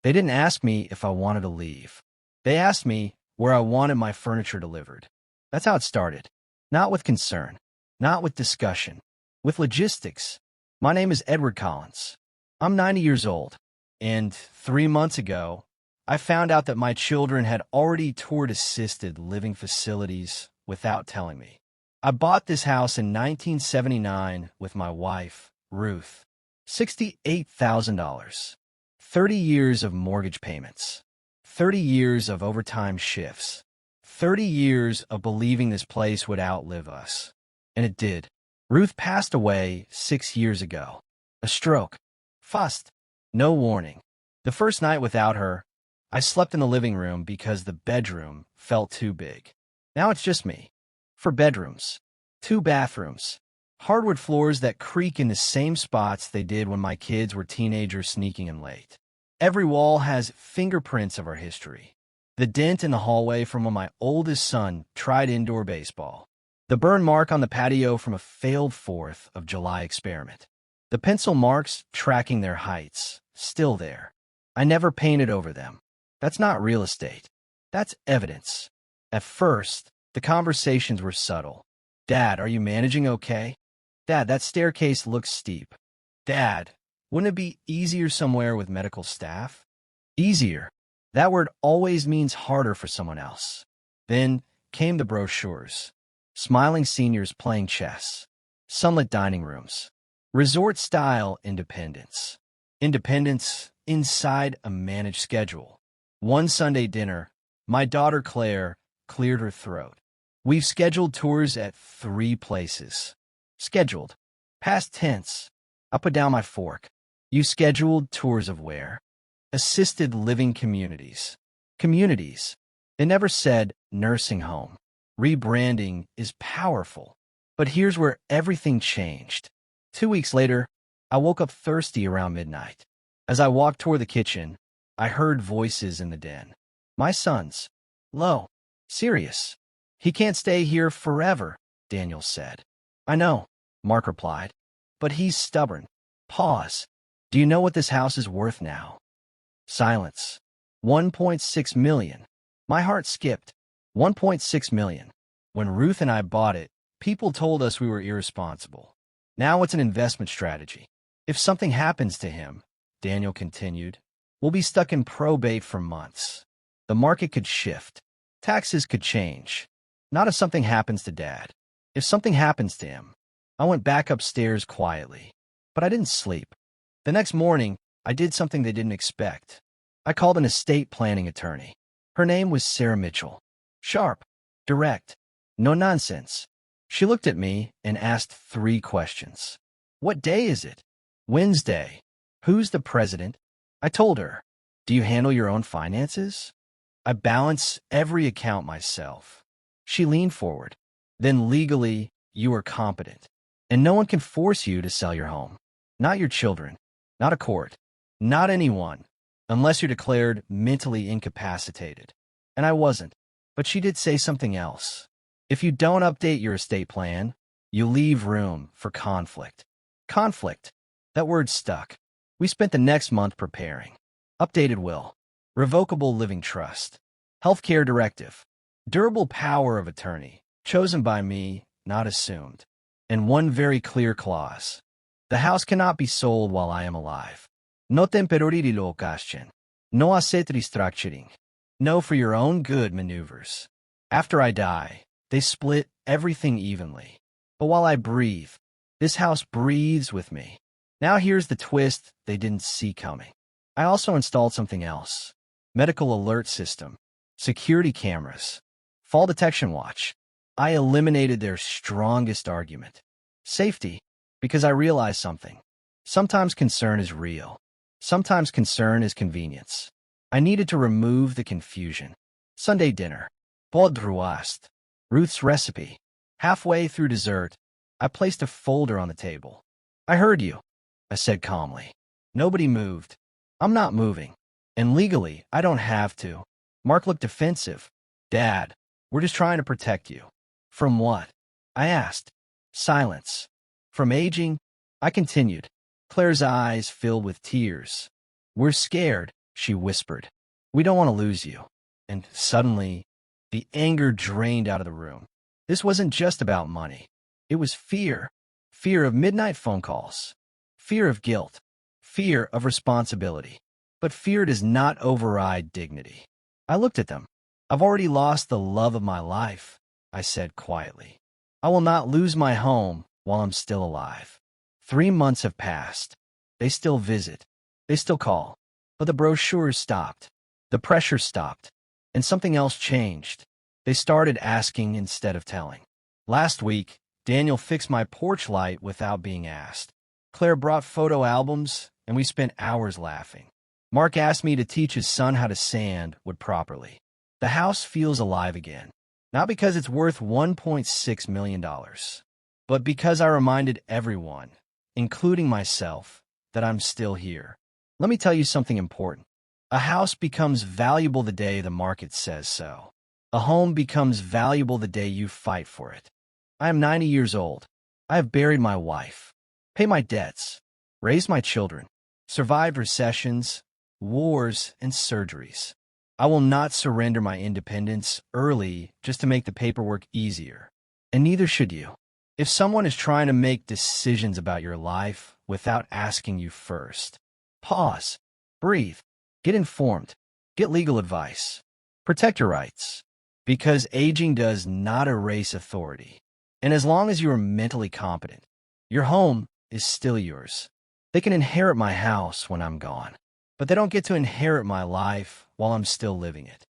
They didn't ask me if I wanted to leave. They asked me where I wanted my furniture delivered. That's how it started. Not with concern, not with discussion, with logistics. My name is Edward Collins. I'm 90 years old, and 3 months ago, I found out that my children had already toured assisted living facilities without telling me. I bought this house in 1979 with my wife, Ruth. $68,000. 30 years of mortgage payments. 30 years of overtime shifts. 30 years of believing this place would outlive us. And it did. Ruth passed away 6 years ago. A stroke. Fast. No warning. The first night without her, I slept in the living room because the bedroom felt too big. Now it's just me. 4 bedrooms. 2 bathrooms. Hardwood floors that creak in the same spots they did when my kids were teenagers sneaking in late. Every wall has fingerprints of our history. The dent in the hallway from when my oldest son tried indoor baseball. The burn mark on the patio from a failed 4th of July experiment. The pencil marks tracking their heights, still there. I never painted over them. That's not real estate. That's evidence. At first, the conversations were subtle. Dad, are you managing okay? Dad, that staircase looks steep. Dad, wouldn't it be easier somewhere with medical staff? Easier. That word always means harder for someone else. Then came the brochures. Smiling seniors playing chess. Sunlit dining rooms. Resort-style independence. Independence inside a managed schedule. One Sunday dinner, my daughter Claire cleared her throat. We've scheduled tours at 3 places. Scheduled. Past tense. I put down my fork. You scheduled tours of where? Assisted living communities. Communities. They never said nursing home. Rebranding is powerful. But here's where everything changed. 2 weeks later, I woke up thirsty around midnight. As I walked toward the kitchen, I heard voices in the den. My son's. Low. Serious. He can't stay here forever, Daniel said. I know, Mark replied. But he's stubborn. Pause. Do you know what this house is worth now? Silence. 1.6 million. My heart skipped. 1.6 million. When Ruth and I bought it, people told us we were irresponsible. Now it's an investment strategy. If something happens to him, Daniel continued, we'll be stuck in probate for months. The market could shift. Taxes could change. Not if something happens to Dad. If something happens to him. I went back upstairs quietly. But I didn't sleep. The next morning, I did something they didn't expect. I called an estate planning attorney. Her name was Sarah Mitchell. Sharp. Direct. No nonsense. She looked at me and asked 3 questions. What day is it? Wednesday. Who's the president? I told her. Do you handle your own finances? I balance every account myself. She leaned forward. Then legally, you are competent. And no one can force you to sell your home. Not your children. Not a court. Not anyone. Unless you're declared mentally incapacitated. And I wasn't. But she did say something else. If you don't update your estate plan, you leave room for conflict. Conflict. That word stuck. We spent the next month preparing. Updated will. Revocable living trust. Healthcare directive. Durable power of attorney. Chosen by me, not assumed. And one very clear clause. The house cannot be sold while I am alive. No temporary location. No asset restructuring. No for your own good maneuvers. After I die, they split everything evenly. But while I breathe, this house breathes with me. Now here's the twist they didn't see coming. I also installed something else. Medical alert system. Security cameras. Fall detection watch. I eliminated their strongest argument. Safety. Because I realized something. Sometimes concern is real. Sometimes concern is convenience. I needed to remove the confusion. Sunday dinner. Podruast. Ruth's recipe. Halfway through dessert, I placed a folder on the table. I heard you, I said calmly. Nobody moved. I'm not moving. And legally, I don't have to. Mark looked defensive. Dad, we're just trying to protect you. From what? I asked. Silence. From aging? I continued. Claire's eyes filled with tears. We're scared, She whispered, "We don't want to lose you." And suddenly, the anger drained out of the room. This wasn't just about money. It was fear. Fear of midnight phone calls. Fear of guilt. Fear of responsibility. But fear does not override dignity. I looked at them. "I've already lost the love of my life," I said quietly. "I will not lose my home while I'm still alive." 3 months have passed. They still visit. They still call. But the brochures stopped. The pressure stopped. And something else changed. They started asking instead of telling. Last week, Daniel fixed my porch light without being asked. Claire brought photo albums, and we spent hours laughing. Mark asked me to teach his son how to sand wood properly. The house feels alive again. Not because it's worth $1.6 million, but because I reminded everyone, including myself, that I'm still here. Let me tell you something important. A house becomes valuable the day the market says so. A home becomes valuable the day you fight for it. I am 90 years old. I have buried my wife, paid my debts, raised my children, survived recessions, wars, and surgeries. I will not surrender my independence early just to make the paperwork easier. And neither should you. If someone is trying to make decisions about your life without asking you first, pause, breathe, get informed, get legal advice, protect your rights. Because aging does not erase authority. And as long as you are mentally competent, your home is still yours. They can inherit my house when I'm gone, but they don't get to inherit my life while I'm still living it.